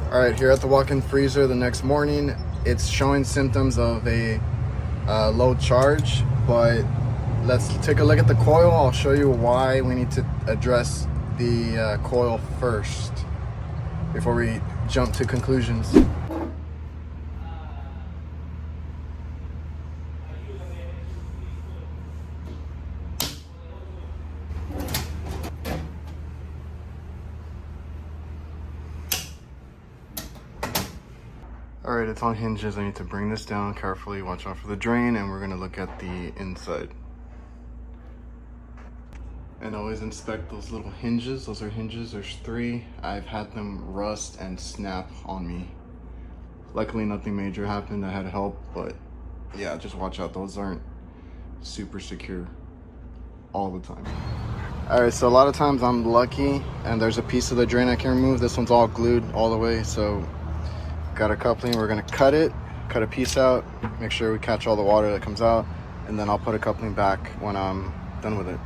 All right, here at the walk-in freezer the next morning, it's showing symptoms of a low charge, but let's take a look at the coil. I'll show you why we need to address the coil first before we jump to conclusions. All right, it's on hinges. I need to bring this down carefully, watch out for the drain, and we're gonna look at the inside. And always inspect those little hinges. Those are hinges, there's 3. I've had them rust and snap on me. Luckily nothing major happened, I had help, but yeah, just watch out. Those aren't super secure all the time. All right, so a lot of times I'm lucky and there's a piece of the drain I can remove. This one's all glued all the way, so got a coupling. We're gonna cut a piece out, make sure we catch all the water that comes out, and then I'll put a coupling back when I'm done with it.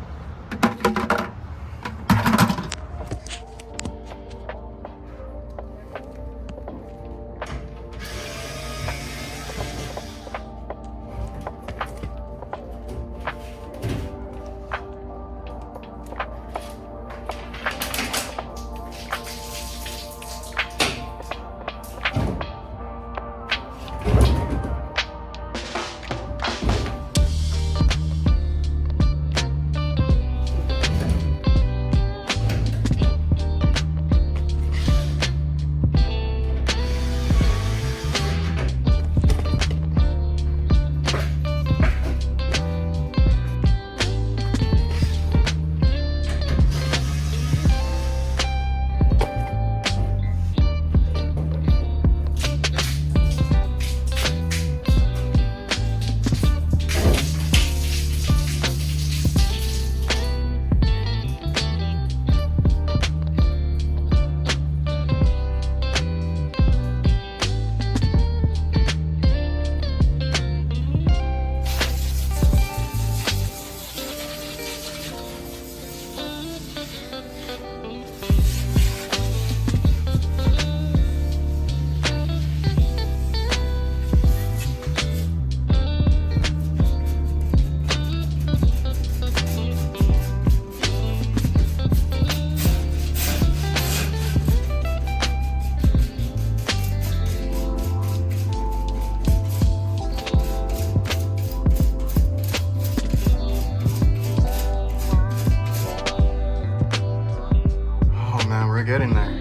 Getting there.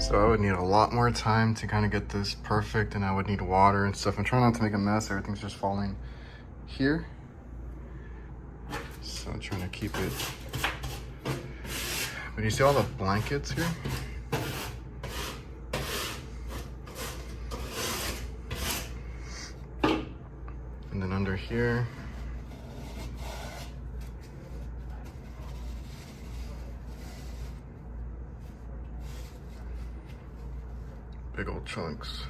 So I would need a lot more time to kind of get this perfect, and I would need water and stuff. I'm trying not to make a mess. Everything's just falling here. So I'm trying to keep it. But you see all the blankets here? And then under here. Big old chunks.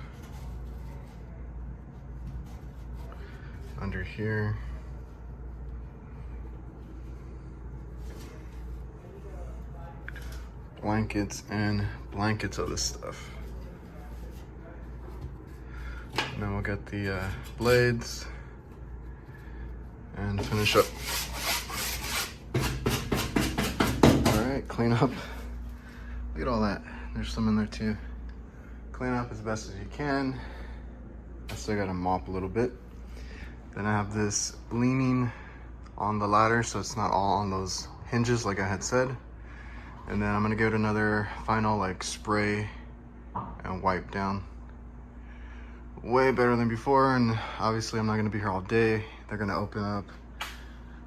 Under here. Blankets and blankets of this stuff. Now we'll get the blades and finish up. All right, clean up. Look at all that. There's some in there too. Clean up as best as you can. I still gotta mop a little bit. Then I have this leaning on the ladder so it's not all on those hinges like I had said. And then I'm gonna give it another final like spray and wipe down. Way better than before, and obviously I'm not gonna be here all day. They're gonna open up,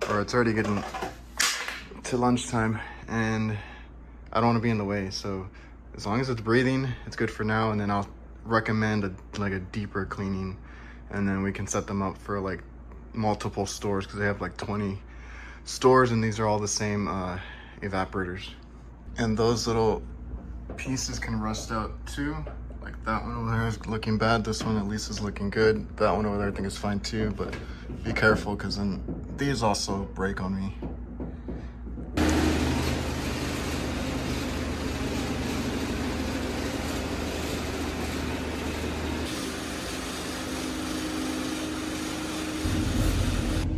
or it's already getting to lunchtime and I don't wanna be in the way. So as long as it's breathing, it's good for now, and then I'll recommend a deeper cleaning, and then we can set them up for like multiple stores because they have like 20 stores and these are all the same evaporators. And those little pieces can rust out too. Like that one over there is looking bad. This one at least is looking good. That one over there I think is fine too, but be careful because then these also break on me.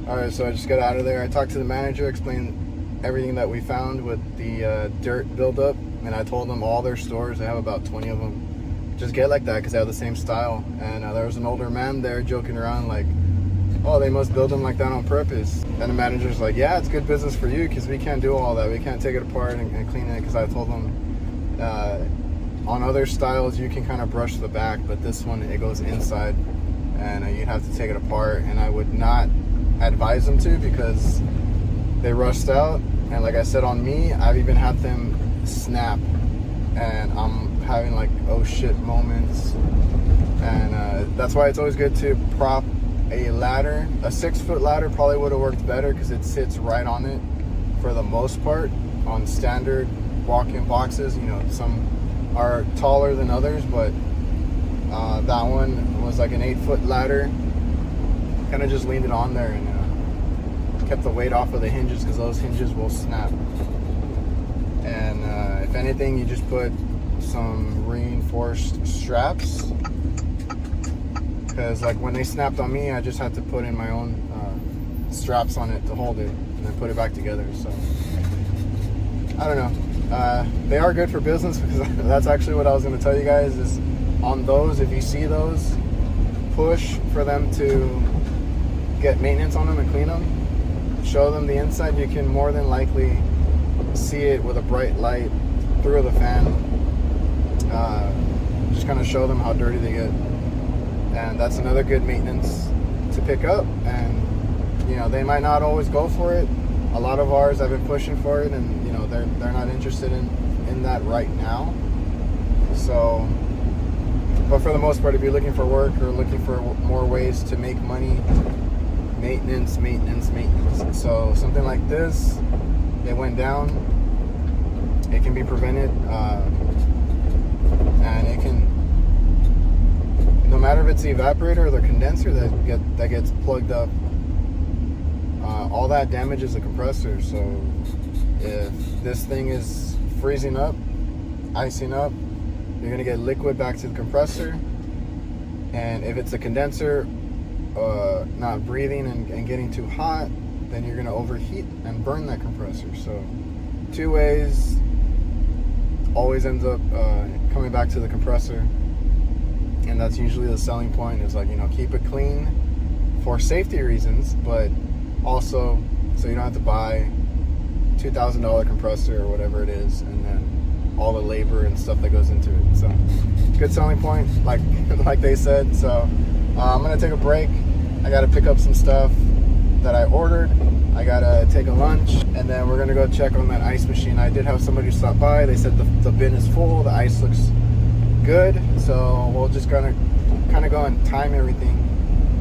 All right, so I just got out of there. I talked to the manager, explained everything that we found with the dirt buildup, and I told them all their stores, they have about 20 of them, just get like that because they have the same style. And there was an older man there joking around like, oh, they must build them like that on purpose. And the manager's like, yeah, it's good business for you because we can't do all that. We can't take it apart and clean it, because I told them on other styles you can kind of brush the back, but this one, it goes inside, and you'd have to take it apart, and I would not advise them to because they rust out. And like I said, on me, I've even had them snap, and I'm having like oh shit moments. And that's why it's always good to prop a ladder. A 6-foot ladder probably would have worked better because it sits right on it for the most part on standard walk-in boxes. You know, some are taller than others, but that one was like an 8-foot ladder. Kind of just leaned it on there and kept the weight off of the hinges, because those hinges will snap. And if anything, you just put some reinforced straps, because like when they snapped on me, I just had to put in my own straps on it to hold it and then put it back together. So I don't know, they are good for business, because that's actually what I was going to tell you guys is on those, if you see those, push for them to get maintenance on them and clean them. Show them the inside. You can more than likely see it with a bright light through the fan. Just kind of show them how dirty they get, and that's another good maintenance to pick up. And you know, they might not always go for it. A lot of ours have been pushing for it, and you know, they're not interested in that right now. So, but for the most part, if you're looking for work or looking for more ways to make money, maintenance. So something like this, it went down, it can be prevented, and it can, no matter if it's the evaporator or the condenser that gets plugged up, all that damages the compressor. So if this thing is freezing up, icing up, you're gonna get liquid back to the compressor. And if it's a condenser not breathing and getting too hot, then you're gonna overheat and burn that compressor. So 2 ways, always ends up coming back to the compressor. And that's usually the selling point, is like, you know, keep it clean for safety reasons, but also so you don't have to buy $2,000 compressor or whatever it is, and then all the labor and stuff that goes into it. So good selling point, like they said. So I'm gonna take a break. I gotta pick up some stuff that I ordered. I gotta take a lunch, and then we're gonna go check on that ice machine. I did have somebody stop by. They said the bin is full, the ice looks good, so we'll just kind of go and time everything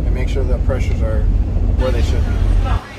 and make sure the pressures are where they should be.